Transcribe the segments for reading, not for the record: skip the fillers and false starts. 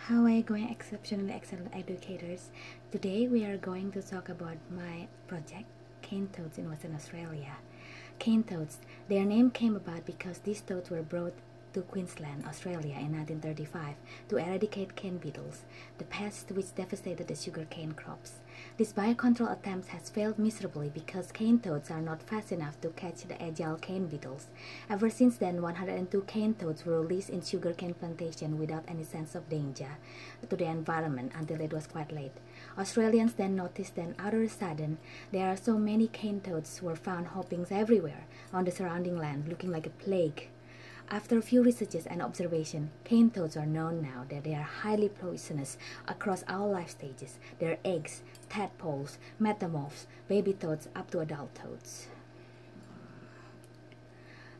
How are you going, exceptionally excellent educators? Today we are going to talk about my project, cane toads in Western Australia. Cane toads, their name came about because these toads were brought to Queensland, Australia in 1935 to eradicate cane beetles, the pest which devastated the sugarcane crops. This biocontrol attempt has failed miserably because cane toads are not fast enough to catch the agile cane beetles. Ever since then, 102 cane toads were released in sugarcane plantation without any sense of danger to the environment until it was quite late. Australians then noticed that out of a sudden, there are so many cane toads were found hopping everywhere on the surrounding land, looking like a plague. After a few researches and observation, cane toads are known now that they are highly poisonous across all life stages. Their eggs, tadpoles, metamorphs, baby toads up to adult toads.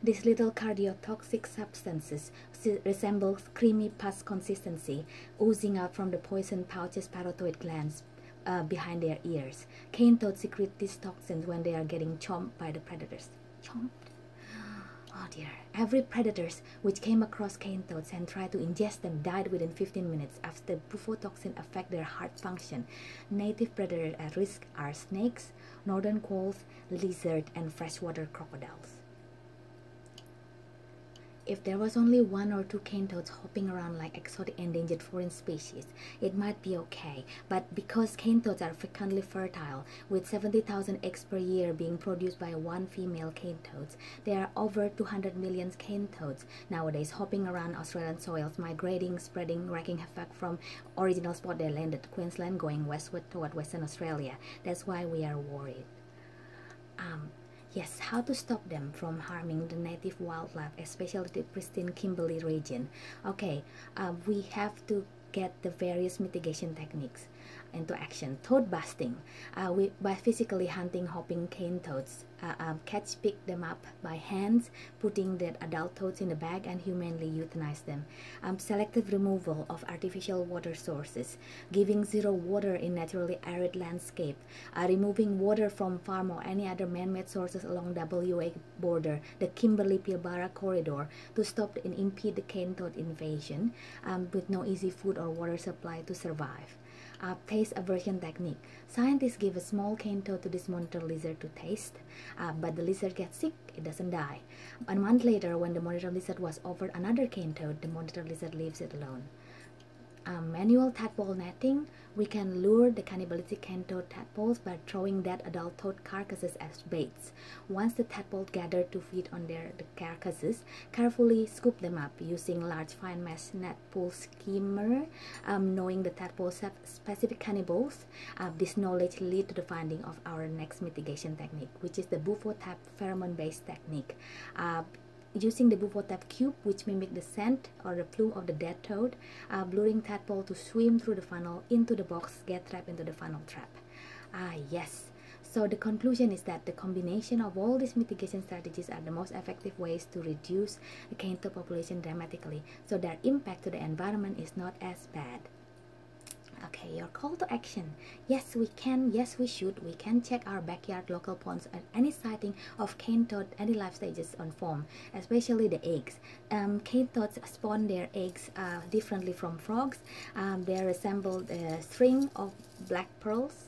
These little cardiotoxic substances resemble creamy pus consistency, oozing out from the poison pouches parotoid glands behind their ears. Cane toads secrete these toxins when they are getting chomped by the predators. Chomped? Oh dear. Every predators which came across cane toads and tried to ingest them died within 15 minutes after the bufotoxin affect their heart function. Native predators at risk are snakes, northern quolls, lizards, and freshwater crocodiles. If there was only one or two cane toads hopping around like exotic endangered foreign species, it might be okay. But because cane toads are frequently fertile, with 70,000 eggs per year being produced by one female cane toad, there are over 200 million cane toads nowadays hopping around Australian soils, migrating, spreading, wreaking havoc from original spot they landed, Queensland, going westward toward Western Australia. That's why we are worried. Yes, how to stop them from harming the native wildlife, especially the pristine Kimberley region. Okay, we have to get the various mitigation techniques into action. Toad busting, by physically hunting hopping cane toads, pick them up by hands, putting the adult toads in the bag and humanely euthanize them. Selective removal of artificial water sources, giving zero water in naturally arid landscape, removing water from farm or any other man-made sources along WA border, the Kimberley-Pilbara corridor, to stop and impede the cane toad invasion with no easy food or water supply to survive. Taste aversion technique. Scientists give a small cane toad to this monitor lizard to taste, but the lizard gets sick, it doesn't die. A month later, when the monitor lizard was offered another cane toad, the monitor lizard leaves it alone. Manual tadpole netting. We can lure the cannibalistic cane toad tadpoles by throwing dead adult toad carcasses as baits. Once the tadpoles gather to feed on the carcasses, carefully scoop them up using large fine mesh net pool skimmer. Knowing the tadpoles have specific cannibals, this knowledge leads to the finding of our next mitigation technique, which is the bufo-tap pheromone-based technique. Using the bufo-tap cube, which mimic the scent or the plume of the dead toad, luring tadpole to swim through the funnel into the box, get trapped into the funnel trap. Yes. So the conclusion is that the combination of all these mitigation strategies are the most effective ways to reduce the cane toad population dramatically, so their impact to the environment is not as bad. Okay, your call to action. Yes, we can. Yes, we should. We can check our backyard local ponds at any sighting of cane toad, any life stages on form, especially the eggs. Cane toads spawn their eggs differently from frogs. They resemble a string of black pearls.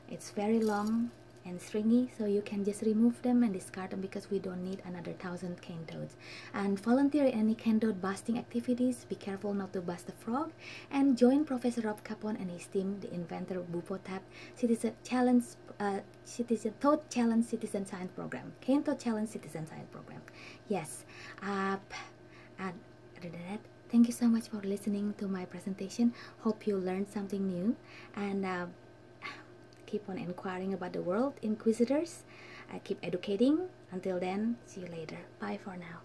It's very long and stringy, so you can just remove them and discard them because we don't need another 1,000 cane toads. And volunteer in any cane toad busting activities. Be careful not to bust a frog, and join Professor Rob Capon and his team, the inventor of bufo-tap Toad Challenge Citizen Science Program, Cane Toad Challenge Citizen Science Program. Yes. And other than that, thank you so much for listening to my presentation. Hope you learned something new, and keep on inquiring about the world, inquisitors. Keep educating. Until then, see you later. Bye for now.